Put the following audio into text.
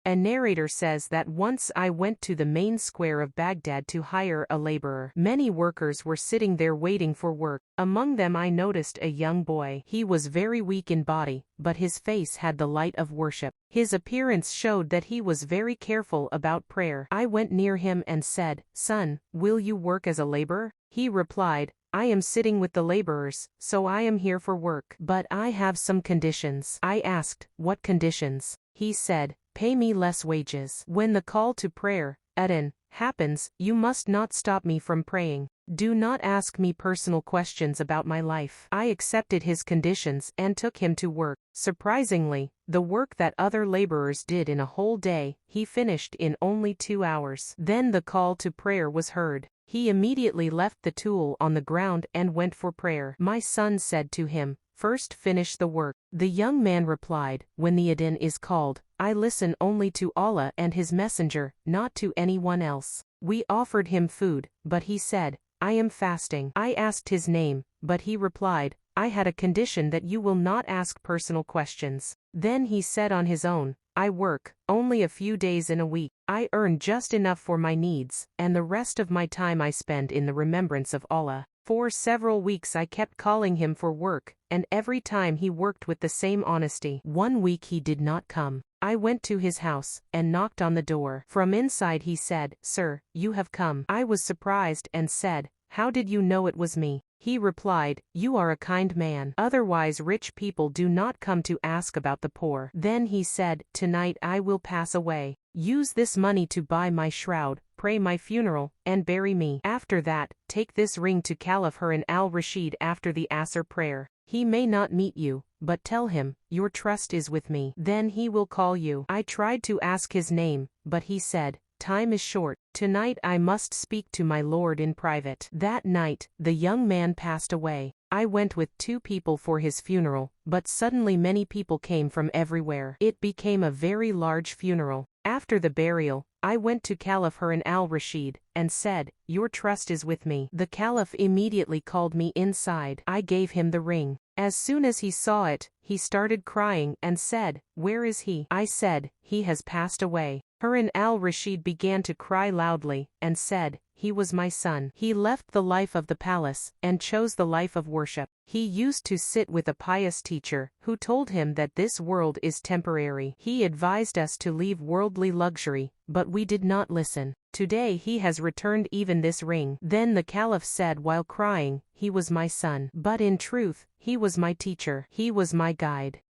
A narrator says that once I went to the main square of Baghdad to hire a laborer. Many workers were sitting there waiting for work. Among them I noticed a young boy. He was very weak in body, but his face had the light of worship. His appearance showed that he was very careful about prayer. I went near him and said, "Son, will you work as a laborer?" He replied, "I am sitting with the laborers, so I am here for work. But I have some conditions." I asked, "What conditions?" He said, "Pay me less wages. When the call to prayer, adhan, happens, you must not stop me from praying. Do not ask me personal questions about my life." I accepted his conditions and took him to work. Surprisingly, the work that other laborers did in a whole day, he finished in only 2 hours. Then the call to prayer was heard. He immediately left the tool on the ground and went for prayer. My son said to him, "First finish the work." The young man replied, "When the adhan is called, I listen only to Allah and His Messenger, not to anyone else." We offered him food, but he said, "I am fasting." I asked his name, but he replied, "I had a condition that you will not ask personal questions." Then he said on his own, "I work only a few days in a week. I earn just enough for my needs, and the rest of my time I spend in the remembrance of Allah." For several weeks I kept calling him for work, and every time he worked with the same honesty. One week he did not come. I went to his house, and knocked on the door. From inside he said, "Sir, you have come." I was surprised and said, "How did you know it was me?" He replied, "You are a kind man. Otherwise rich people do not come to ask about the poor." Then he said, "Tonight I will pass away. Use this money to buy my shroud, pray my funeral, and bury me. After that, take this ring to Caliph Harun al Rashid after the Asr prayer. He may not meet you, but tell him, 'Your trust is with me.' Then he will call you." I tried to ask his name, but he said, "Time is short. Tonight I must speak to my Lord in private." That night, the young man passed away. I went with 2 people for his funeral, but suddenly many people came from everywhere. It became a very large funeral. After the burial, I went to Caliph Harun al Rashid, and said, "Your trust is with me." The Caliph immediately called me inside. I gave him the ring. As soon as he saw it, he started crying and said, "Where is he?" I said, "He has passed away." Harun al Rashid began to cry loudly, and said, "He was my son. He left the life of the palace, and chose the life of worship. He used to sit with a pious teacher, who told him that this world is temporary. He advised us to leave worldly luxury, but we did not listen. Today he has returned even this ring." Then the Caliph said while crying, "He was my son. But in truth, he was my teacher. He was my guide."